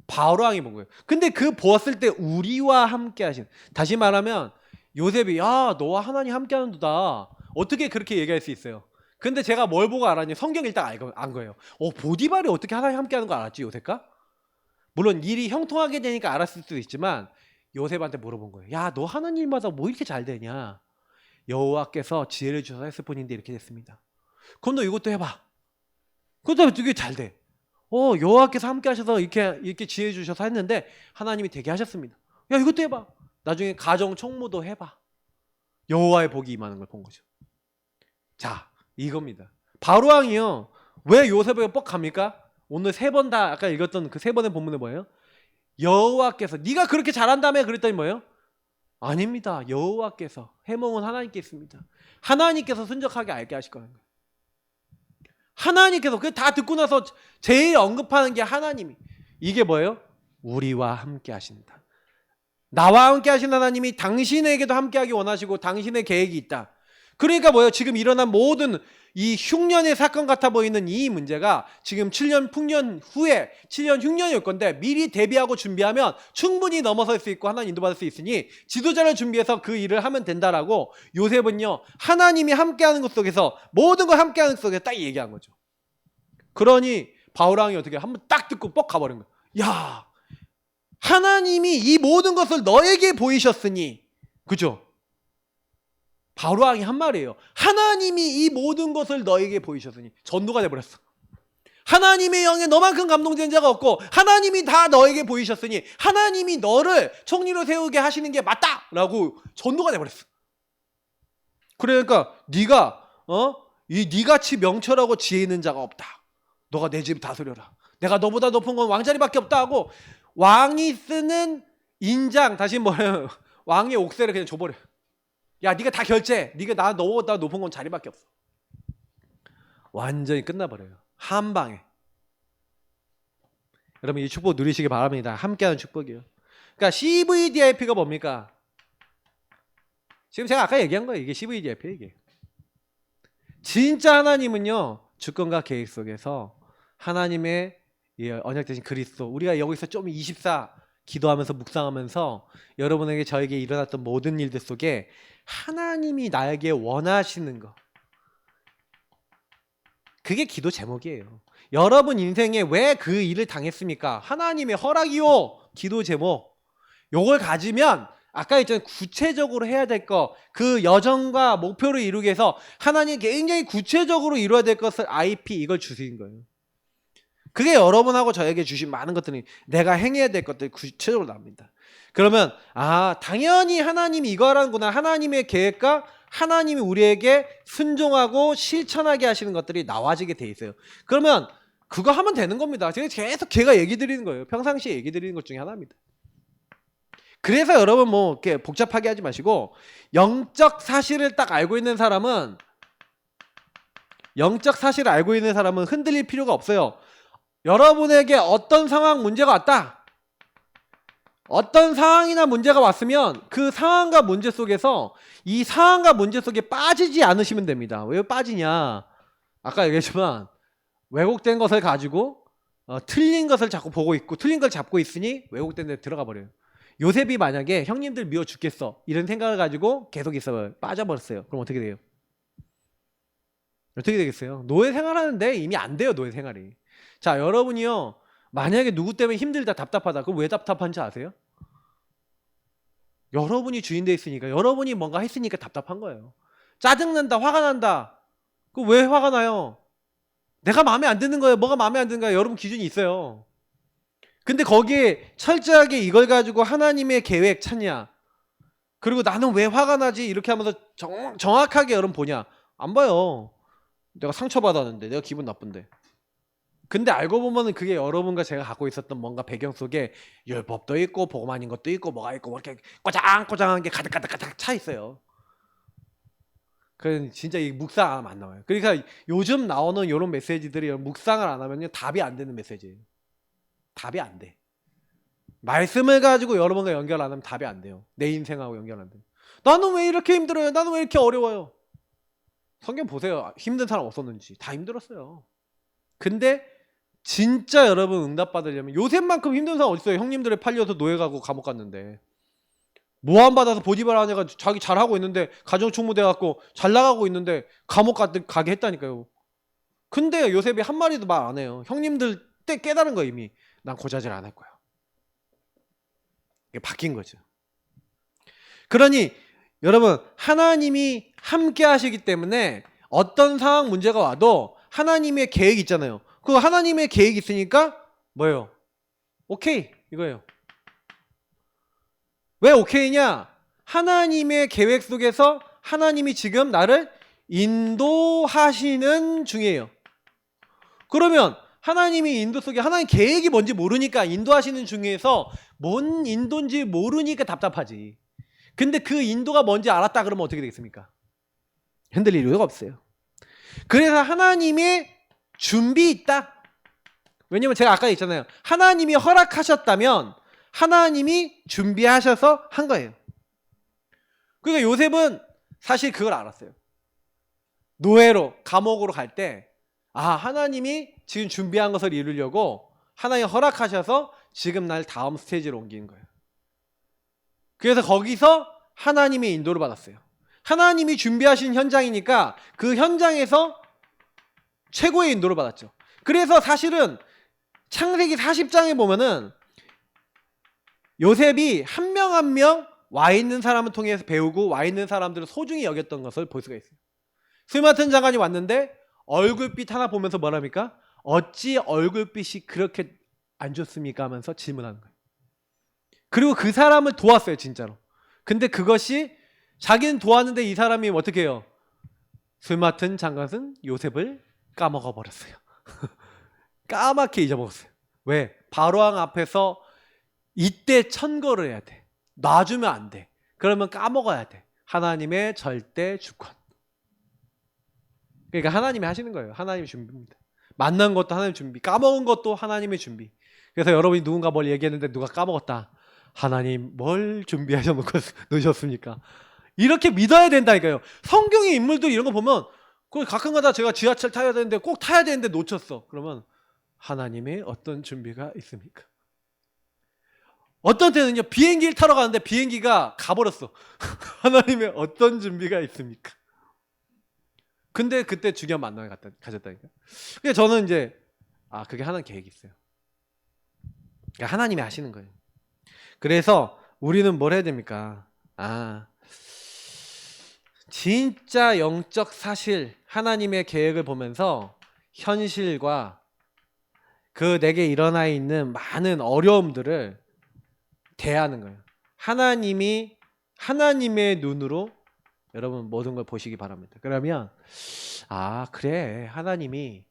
바로 왕이 본 거예요. 근데 그 보았을 때 우리와 함께 하신, 다시 말하면 요셉이 야 너와 하나님 함께 하는도다, 어떻게 그렇게 얘기할 수 있어요? 근데 제가 뭘 보고 알았니? 성경 일단 안 거예요. 보디발이 어떻게 하나님 함께 하는 거 알았지 요셉가? 물론 일이 형통하게 되니까 알았을 수도 있지만 요셉한테 물어본 거예요. 야 너 하는 일마다 뭐 이렇게 잘 되냐? 여호와께서 지혜를 주셔서 했을 뿐인데 이렇게 됐습니다. 그럼 너 이것도 해봐. 그것도 되게 잘 돼. 여호와께서 함께 하셔서 이렇게 지혜 주셔서 했는데 하나님이 되게 하셨습니다. 야 이것도 해봐. 나중에 가정 총무도 해봐. 여호와의 복이 임하는 걸 본 거죠. 자 이겁니다. 바로 왕이요 왜 요셉에게 뻑 갑니까? 오늘 3번 다 아까 읽었던 그 3번의 본문은 뭐예요? 여호와께서 네가 그렇게 잘한다며 그랬더니 뭐예요? 아닙니다. 여호와께서, 해몽은 하나님께 있습니다. 하나님께서 순적하게 알게 하실 거라는 거예요. 하나님께서 그 다 듣고 나서 제일 언급하는 게 하나님이, 이게 뭐예요? 우리와 함께 하신다. 나와 함께 하신 하나님이 당신에게도 함께 하기 원하시고 당신의 계획이 있다. 그러니까 뭐예요? 지금 일어난 모든 이 흉년의 사건 같아 보이는 이 문제가 지금 7년 풍년 후에 7년 흉년이 올 건데 미리 대비하고 준비하면 충분히 넘어설 수 있고 하나님 인도받을 수 있으니 지도자를 준비해서 그 일을 하면 된다라고 요셉은요 하나님이 함께하는 것 속에서 모든 걸 함께하는 것 속에서 딱 얘기한 거죠. 그러니 바울왕이 어떻게 한번 딱 듣고 뻑 가버린 거예요. 야 하나님이 이 모든 것을 너에게 보이셨으니, 그죠? 바울왕이 한 말이에요. 하나님이 이 모든 것을 너에게 보이셨으니. 전도가 돼버렸어. 하나님의 영에 너만큼 감동된 자가 없고 하나님이 다 너에게 보이셨으니 하나님이 너를 총리로 세우게 하시는 게 맞다라고 전도가 돼버렸어. 그러니까 네가 네같이 명철하고 지혜 있는 자가 없다. 너가 내 집 다스려라. 내가 너보다 높은 건 왕자리밖에 없다 하고 왕이 쓰는 인장, 다시 뭐예요? 왕의 옥새를 그냥 줘버려. 야 네가 다 결제. 네가 너보다 높은 건 자리밖에 없어. 완전히 끝나버려요. 한 방에. 여러분 이 축복 누리시기 바랍니다. 함께하는 축복이요. 그러니까 CVDIP가 뭡니까? 지금 제가 아까 얘기한 거예요. 이게 CVDIP 이게. 진짜 하나님은요 주권과 계획 속에서 하나님의 언약 되신 그리스도, 우리가 여기서 좀 24 기도하면서 묵상하면서 여러분에게 저에게 일어났던 모든 일들 속에 하나님이 나에게 원하시는 거, 그게 기도 제목이에요. 여러분 인생에 왜 그 일을 당했습니까? 하나님의 허락이요. 기도 제목. 요걸 가지면 아까 있잖아요. 구체적으로 해야 될 거, 그 여정과 목표를 이루기 위해서 하나님이 굉장히 구체적으로 이루어야 될 것을 IP 이걸 주신 거예요. 그게 여러분하고 저에게 주신 많은 것들이 내가 행해야 될 것들이 구체적으로 나옵니다. 그러면 당연히 하나님이 이거 하라는구나. 하나님의 계획과 하나님이 우리에게 순종하고 실천하게 하시는 것들이 나와지게 돼 있어요. 그러면 그거 하면 되는 겁니다. 제가 계속 걔가 얘기 드리는 거예요. 평상시에 얘기 드리는 것 중에 하나입니다. 그래서 여러분 뭐 이렇게 복잡하게 하지 마시고 영적 사실을 딱 알고 있는 사람은 흔들릴 필요가 없어요. 여러분에게 어떤 상황 문제가 왔다. 어떤 상황이나 문제가 왔으면 그 상황과 문제 속에서 이 상황과 문제 속에 빠지지 않으시면 됩니다. 왜 빠지냐? 아까 얘기했지만 왜곡된 것을 가지고 틀린 것을 자꾸 보고 있고 틀린 걸 잡고 있으니 왜곡된 데 들어가 버려요. 요셉이 만약에 형님들 미워 죽겠어 이런 생각을 가지고 계속 있어요. 빠져버렸어요. 그럼 어떻게 돼요? 어떻게 되겠어요? 노예 생활하는데 이미 안 돼요. 노예 생활이. 자 여러분이요 만약에 누구 때문에 힘들다 답답하다 그럼 왜 답답한지 아세요? 여러분이 주인 돼 있으니까, 여러분이 뭔가 했으니까 답답한 거예요. 짜증난다 화가 난다 그 왜 화가 나요? 내가 마음에 안 드는 거예요. 뭐가 마음에 안 드는 거예요? 여러분 기준이 있어요. 근데 거기에 철저하게 이걸 가지고 하나님의 계획 찾냐, 그리고 나는 왜 화가 나지 이렇게 하면서 정확하게 여러분 보냐? 안 봐요. 내가 상처받았는데, 내가 기분 나쁜데. 근데 알고 보면은 그게 여러분과 제가 갖고 있었던 뭔가 배경 속에 율법도 있고 복음 아닌 것도 있고 뭐가 있고 뭐 이렇게 꼬장꼬장한 게 가득 차 있어요. 그건 진짜 이 묵상 안 하면 안 나와요. 그러니까 요즘 나오는 이런 메시지들이 묵상을 안 하면요 답이 안 되는 메시지예요. 답이 안 돼. 말씀을 가지고 여러분과 연결 안 하면 답이 안 돼요. 내 인생하고 연결 안 돼요. 나는 왜 이렇게 힘들어요? 나는 왜 이렇게 어려워요? 성경 보세요. 힘든 사람 없었는지. 다 힘들었어요. 근데 진짜 여러분 응답받으려면 요셉만큼 힘든 사람 어딨어요? 형님들에 팔려서 노예 가고 감옥 갔는데 모함 받아서 보디발 아내가 자기 잘하고 있는데 가정총무 돼갖고 잘 나가고 있는데 감옥 가게 했다니까요. 근데 요셉이 한 마디도 말 안 해요. 형님들 때 깨달은 거 이미 난 고자질 안 할 거야. 이게 바뀐 거죠. 그러니 여러분 하나님이 함께 하시기 때문에 어떤 상황 문제가 와도 하나님의 계획이 있잖아요. 그 하나님의 계획이 있으니까 뭐예요? 오케이 이거예요. 왜 오케이냐? 하나님의 계획 속에서 하나님이 지금 나를 인도하시는 중이에요. 그러면 하나님이 인도 속에 하나님 계획이 뭔지 모르니까 인도하시는 중에서 뭔 인도인지 모르니까 답답하지. 근데 그 인도가 뭔지 알았다 그러면 어떻게 되겠습니까? 흔들릴 이유가 없어요. 그래서 하나님의 준비 있다. 왜냐면 제가 아까 했잖아요. 하나님이 허락하셨다면 하나님이 준비하셔서 한 거예요. 그러니까 요셉은 사실 그걸 알았어요. 노예로 감옥으로 갈 때 하나님이 지금 준비한 것을 이루려고 하나님이 허락하셔서 지금 날 다음 스테이지로 옮기는 거예요. 그래서 거기서 하나님의 인도를 받았어요. 하나님이 준비하신 현장이니까 그 현장에서 최고의 인도를 받았죠. 그래서 사실은 창세기 40장에 보면은 요셉이 한 명 한 명 와 있는 사람을 통해서 배우고 와 있는 사람들을 소중히 여겼던 것을 볼 수가 있어요. 술 맡은 장관이 왔는데 얼굴빛 하나 보면서 뭐랍니까? 어찌 얼굴빛이 그렇게 안 좋습니까? 하면서 질문하는 거예요. 그리고 그 사람을 도왔어요, 진짜로. 근데 그것이 자기는 도왔는데 이 사람이 어떻게 해요? 술 맡은 장관은 요셉을 까먹어 버렸어요. 까맣게 잊어먹었어요. 왜? 바로왕 앞에서 이때 천거를 해야 돼. 놔주면 안 돼. 그러면 까먹어야 돼. 하나님의 절대 주권. 그러니까 하나님이 하시는 거예요. 하나님의 준비입니다. 만난 것도 하나님의 준비, 까먹은 것도 하나님의 준비. 그래서 여러분이 누군가 뭘 얘기했는데 누가 까먹었다. 하나님 뭘 준비하셔 놓으셨습니까? 이렇게 믿어야 된다니까요. 성경의 인물들 이런 거 보면 가끔가다 제가 지하철 타야 되는데 꼭 타야 되는데 놓쳤어. 그러면 하나님의 어떤 준비가 있습니까? 어떤 때는요 비행기를 타러 가는데 비행기가 가버렸어. 하나님의 어떤 준비가 있습니까? 근데 그때 중요한 만남을 가졌다니까. 근데 저는 이제 그게 하나님 계획이 있어요. 그러니까 하나님이 하시는 거예요. 그래서 우리는 뭘 해야 됩니까? 진짜 영적 사실 하나님의 계획을 보면서 현실과 그 내게 일어나 있는 많은 어려움들을 대하는 거예요. 하나님이 하나님의 눈으로 여러분 모든 걸 보시기 바랍니다. 그러면 그래 하나님이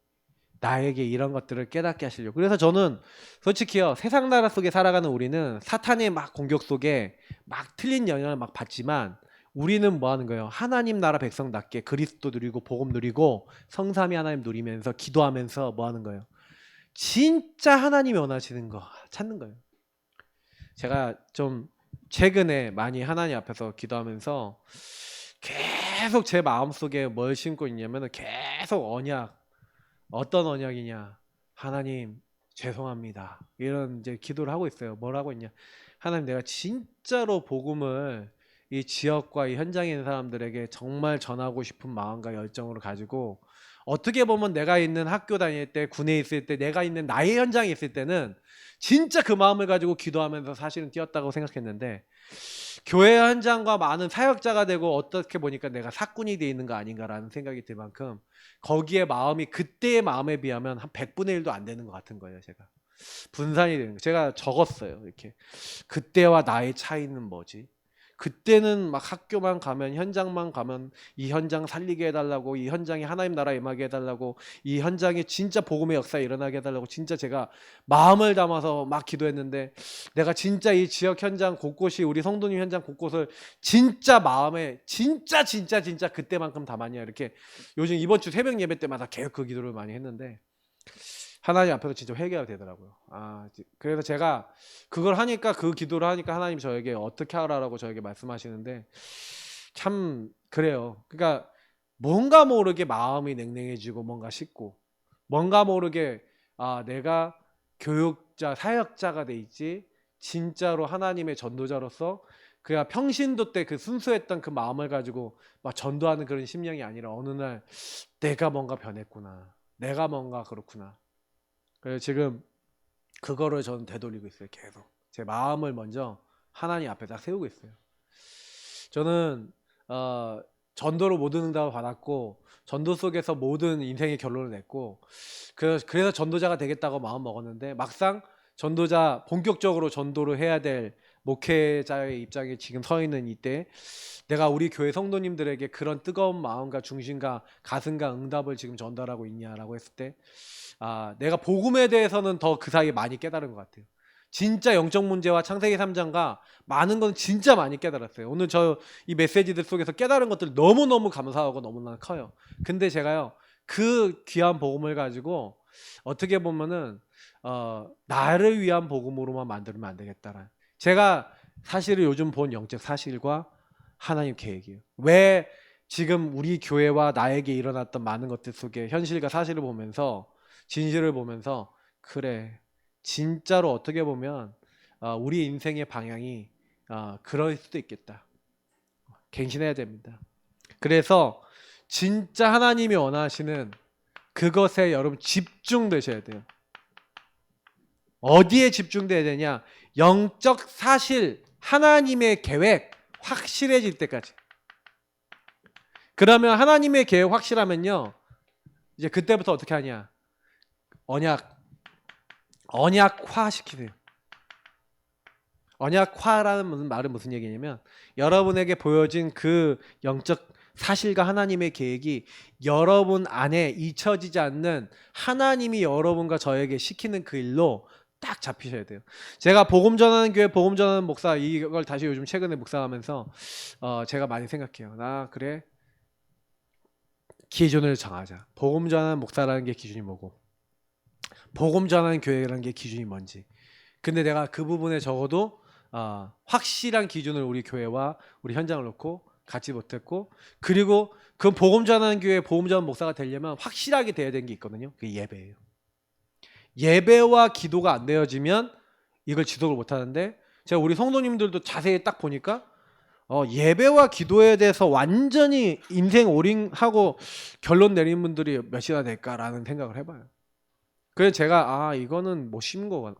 나에게 이런 것들을 깨닫게 하시려고. 그래서 저는 솔직히요 세상 나라 속에 살아가는 우리는 사탄의 막 공격 속에 막 틀린 영향을 막 받지만 우리는 뭐 하는 거예요? 하나님 나라 백성답게 그리스도 누리고 복음 누리고 성삼위 하나님 누리면서 기도하면서 뭐 하는 거예요? 진짜 하나님이 원하시는 거 찾는 거예요. 제가 좀 최근에 많이 하나님 앞에서 기도하면서 계속 제 마음속에 뭘 심고 있냐면 계속 언약. 어떤 언약이냐? 하나님 죄송합니다. 이런 이제 기도를 하고 있어요. 뭘 하고 있냐? 하나님 내가 진짜로 복음을 이 지역과 이 현장에 있는 사람들에게 정말 전하고 싶은 마음과 열정으로 가지고 어떻게 보면 내가 있는 학교 다닐 때 군에 있을 때 내가 있는 나의 현장에 있을 때는 진짜 그 마음을 가지고 기도하면서 사실은 뛰었다고 생각했는데 교회 현장과 많은 사역자가 되고 어떻게 보니까 내가 사꾼이 돼 있는 거 아닌가라는 생각이 들 만큼 거기에 마음이 그때의 마음에 비하면 한 100분의 1도 안 되는 것 같은 거예요. 제가 분산이 되는 거예요. 제가 적었어요. 이렇게 그때와 나의 차이는 뭐지? 그때는 막 학교만 가면 현장만 가면 이 현장 살리게 해달라고 이 현장에 하나님 나라 임하게 해달라고 이 현장에 진짜 복음의 역사 일어나게 해달라고 진짜 제가 마음을 담아서 막 기도했는데 내가 진짜 이 지역 현장 곳곳이 우리 성도님 현장 곳곳을 진짜 마음에 진짜 그때만큼 담았냐 이렇게 요즘 이번 주 새벽 예배 때마다 계속 그 기도를 많이 했는데 하나님 앞에서 진짜 회개가 되더라고요. 그래서 제가 그걸 하니까 그 기도를 하니까 하나님 저에게 어떻게 하라라고 저에게 말씀하시는데 참 그래요. 그러니까 뭔가 모르게 마음이 냉랭해지고 뭔가 식고 뭔가 모르게 내가 교육자, 사역자가 돼 있지 진짜로 하나님의 전도자로서 그가 평신도 때 그 순수했던 그 마음을 가지고 막 전도하는 그런 심령이 아니라 어느 날 내가 뭔가 변했구나. 내가 뭔가 그렇구나. 그래서 지금 그거를 저는 되돌리고 있어요. 계속 제 마음을 먼저 하나님 앞에 딱 세우고 있어요. 저는 전도로 모든 응답을 받았고 전도 속에서 모든 인생의 결론을 냈고 그래서 전도자가 되겠다고 마음 먹었는데 막상 전도자 본격적으로 전도를 해야 될 목회자의 입장에 지금 서 있는 이때 내가 우리 교회 성도님들에게 그런 뜨거운 마음과 중심과 가슴과 응답을 지금 전달하고 있냐라고 했을 때 내가 복음에 대해서는 더 그 사이에 많이 깨달은 것 같아요. 진짜 영적 문제와 창세기 3장과 많은 건 진짜 많이 깨달았어요. 오늘 저 이 메시지들 속에서 깨달은 것들 너무너무 감사하고 너무나 커요. 근데 제가요 그 귀한 복음을 가지고 어떻게 보면은 나를 위한 복음으로만 만들면 안 되겠다라는, 제가 사실은 요즘 본 영적 사실과 하나님 계획이에요. 왜 지금 우리 교회와 나에게 일어났던 많은 것들 속에 현실과 사실을 보면서 진실을 보면서 그래 진짜로 어떻게 보면 우리 인생의 방향이 그럴 수도 있겠다. 갱신해야 됩니다. 그래서 진짜 하나님이 원하시는 그것에 여러분 집중되셔야 돼요. 어디에 집중돼야 되냐? 영적 사실, 하나님의 계획 확실해질 때까지. 그러면 하나님의 계획 확실하면요, 이제 그때부터 어떻게 하냐? 언약화 시키세요. 언약화라는 말은 무슨 얘기냐면 여러분에게 보여진 그 영적 사실과 하나님의 계획이 여러분 안에 잊혀지지 않는 하나님이 여러분과 저에게 시키는 그 일로 딱 잡히셔야 돼요. 제가 복음 전하는 교회, 복음 전하는 목사, 이걸 다시 요즘 최근에 묵상하면서 제가 많이 생각해요. 그래 기준을 정하자. 복음 전하는 목사라는 게 기준이 뭐고 복음 전하는 교회라는 게 기준이 뭔지. 근데 내가 그 부분에 적어도 확실한 기준을 우리 교회와 우리 현장을 놓고 갖지 못했고, 그리고 그 복음 전하는 교회, 복음 전하는 목사가 되려면 확실하게 돼야 되는 게 있거든요. 그게 예배예요. 예배와 기도가 안 되어지면 이걸 지속을 못 하는데, 제가 우리 성도님들도 자세히 딱 보니까 예배와 기도에 대해서 완전히 인생 올인하고 결론 내린 분들이 몇이나 될까라는 생각을 해봐요. 그래서 제가 이거는 못 심은 거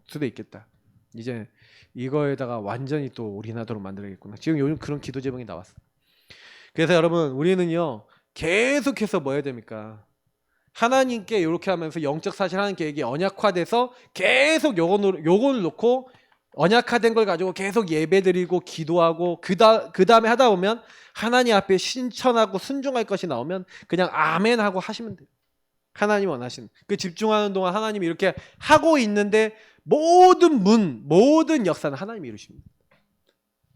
수도 있겠다. 이제 이거에다가 완전히 또 올인하도록 만들겠구나. 지금 요즘 그런 기도 제목이 나왔어. 그래서 여러분 우리는요 계속해서 뭐 해야 됩니까? 하나님께 이렇게 하면서 영적 사실 하는 계획이 언약화돼서 계속 요걸 놓고 언약화된 걸 가지고 계속 예배드리고 기도하고 그 다음에 하다 보면 하나님 앞에 신천하고 순종할 것이 나오면 그냥 아멘 하고 하시면 돼요. 하나님 원하시는 그 집중하는 동안 하나님이 이렇게 하고 있는데 모든 역사는 하나님이 이루십니다.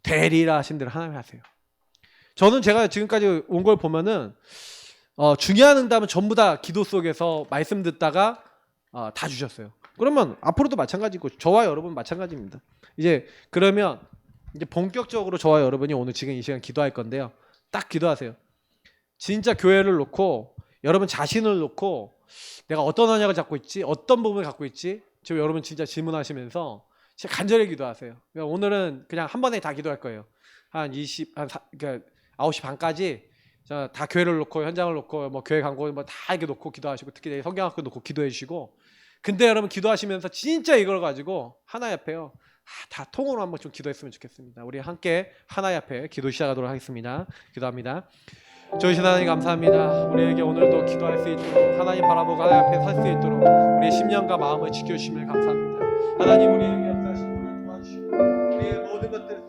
되리라 하신 대로 하나님이 하세요. 저는 제가 지금까지 온 걸 보면은 중요한 응답은 전부 다 기도 속에서 말씀 듣다가 다 주셨어요. 그러면 앞으로도 마찬가지고 저와 여러분 마찬가지입니다. 이제 그러면 이제 본격적으로 저와 여러분이 오늘 지금 이 시간 기도할 건데요. 딱 기도하세요. 진짜 교회를 놓고 여러분 자신을 놓고 내가 어떤 언약을 잡고 있지? 어떤 부분을 갖고 있지? 지금 여러분 진짜 질문하시면서 진짜 간절히 기도하세요. 그러니까 오늘은 그냥 한 번에 다 기도할 거예요. 그러니까 9시 반까지 다 교회를 놓고 현장을 놓고 뭐 교회 광고 뭐 다 이렇게 놓고 기도하시고 특히 성경학교 놓고 기도해 주시고, 근데 여러분 기도하시면서 진짜 이걸 가지고 하나님 앞에요. 다 통으로 한번 좀 기도했으면 좋겠습니다. 우리 함께 하나님 앞에 기도 시작하도록 하겠습니다. 기도합니다. 저희신 하나님 감사합니다. 우리에게 오늘도 기도할 수 있도록 하나님 바라보고 하나님 앞에 설 수 있도록 우리의 심령과 마음을 지켜주시면 감사합니다. 하나님 우리에게 역사하시고 우리를 도와주시고 우리의 모든 것들을